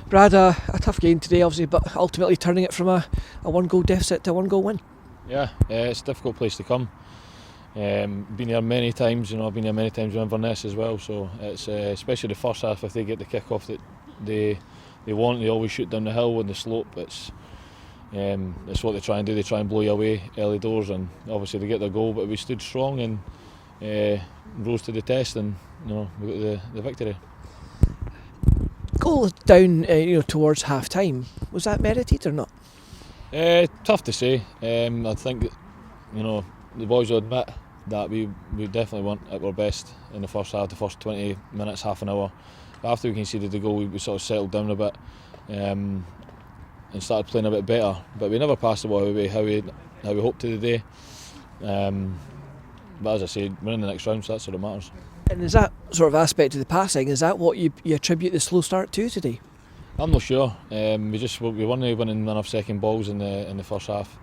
Brad, a tough game today, obviously, but ultimately turning it from a 1-goal deficit to a 1-goal win. Yeah, it's a difficult place to come. Been here many times, I've been here many times with Inverness as well. So it's especially the first half, if they get the kick off that they want, they always shoot down the hill on the slope. It's what they try and do. They try and blow you away early doors, and obviously they get their goal. But we stood strong and rose to the test, and we got the victory. Goal down, towards half time. Was that merited or not? Tough to say. I think the boys will admit that we definitely weren't at our best in the first half, the first 20 minutes, half an hour. After we conceded the goal, we sort of settled down a bit and started playing a bit better. But we never passed the ball away how we hoped to today. But as I said, we're in the next round, so that's what matters. And is that sort of aspect of the passing, is that what you attribute the slow start to today? I'm not sure. We weren't winning enough second balls in the first half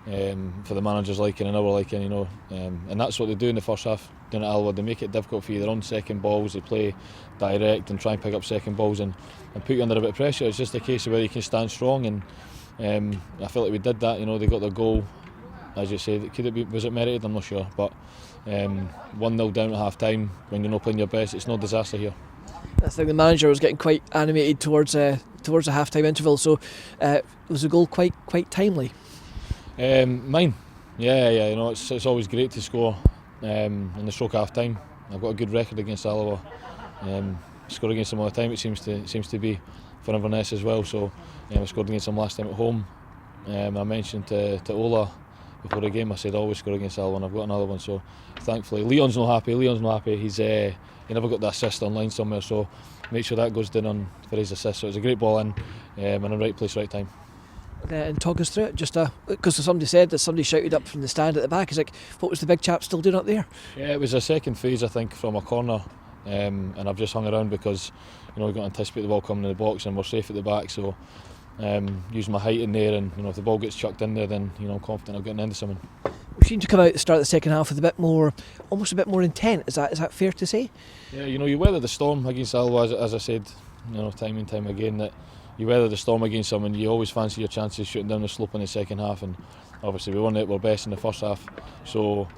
for the manager's liking and our liking, and that's what they do in the first half down at Alloa. They make it difficult for you. They're on second balls, they play direct and try and pick up second balls and put you under a bit of pressure. It's just a case of whether you can stand strong, and I feel like we did that. They got their goal, as you said. Was it merited? I'm not sure, but 1-0 down at half time when you're not playing your best, it's no disaster here. I think the manager was getting quite animated towards the half-time interval, so was the goal quite timely? Mine, yeah. It's always great to score in the stroke half-time. I've got a good record against Alloa. Scored against them all the time. It seems to be for Inverness as well. So I scored against them last time at home. I mentioned to Ola before the game, I said I always score against Alloa, and I've got another one. So thankfully, Leon's not happy. He never got the assist online somewhere, so make sure that goes down for his assist. So it's a great ball in and in the right place, right time. And talk us through it, just because somebody said that somebody shouted up from the stand at the back. It's like, what was the big chap still doing up there? Yeah, it was a second phase, I think, from a corner, and I've just hung around because we've got to anticipate the ball coming in the box, and we're safe at the back. So using my height in there, and if the ball gets chucked in there, then I'm confident of getting into someone. We seem to come out at the start of the second half with almost a bit more intent. Is that fair to say? Yeah, you weather the storm against Alloa, as I said, time and time again, that you weather the storm against them, and you always fancy your chances shooting down the slope in the second half. And obviously we weren't at our best in the first half, so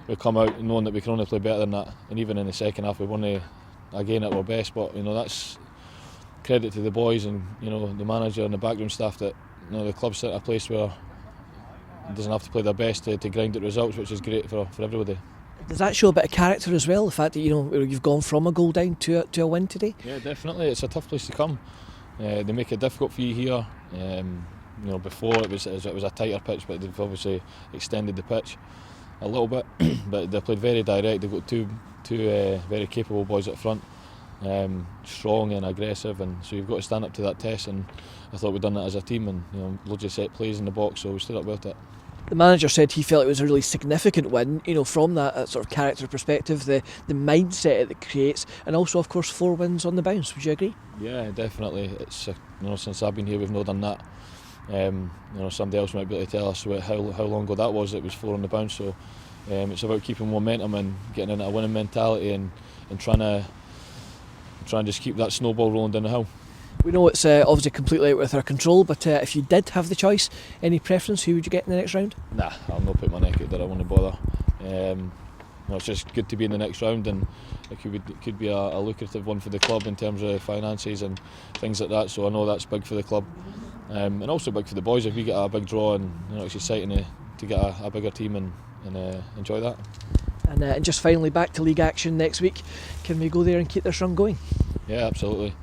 we come out knowing that we can only play better than that. And even in the second half, we weren't again at our best. But that's credit to the boys and the manager and the backroom staff that the club's set a place where it doesn't have to play their best to grind at results, which is great for everybody. Does that show a bit of character as well, the fact that you've gone from a goal down to a win today? Yeah, definitely. It's a tough place to come. They make it difficult for you here. Before it was a tighter pitch, but they've obviously extended the pitch a little bit. But they played very direct. They've got two very capable boys up front, strong and aggressive, and so you've got to stand up to that test. And I thought we'd done that as a team, and loads of set plays in the box, so we stood up well to it. The manager said he felt it was a really significant win, from that sort of character perspective, the mindset it creates, and also, of course, 4 wins on the bounce. Would you agree? Yeah, definitely. It's since I've been here, we've not done that. Somebody else might be able to tell us how long ago that was. It was 4 on the bounce. So it's about keeping momentum and getting into a winning mentality and trying to just keep that snowball rolling down the hill. We know it's obviously completely out with our control, but if you did have the choice, any preference, who would you get in the next round? Nah, I'll not put my neck out there, I won't bother. It's just good to be in the next round, and it could be a lucrative one for the club in terms of finances and things like that, so I know that's big for the club, and also big for the boys if we get a big draw, and it's exciting to get a bigger team and enjoy that. And just finally, back to league action next week, can we go there and keep this run going? Yeah, absolutely.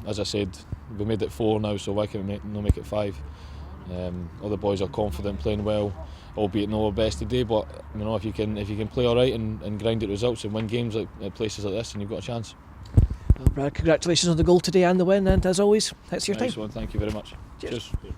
As I said, we made it 4 now, so why can't we not make it 5? All the boys are confident, playing well, albeit not our best today. But if you can play all right and grind at results and win games at places like this, then you've got a chance. Well, Brad, congratulations on the goal today and the win, and as always, thanks for your time. Nice one, thank you very much. Cheers. Cheers.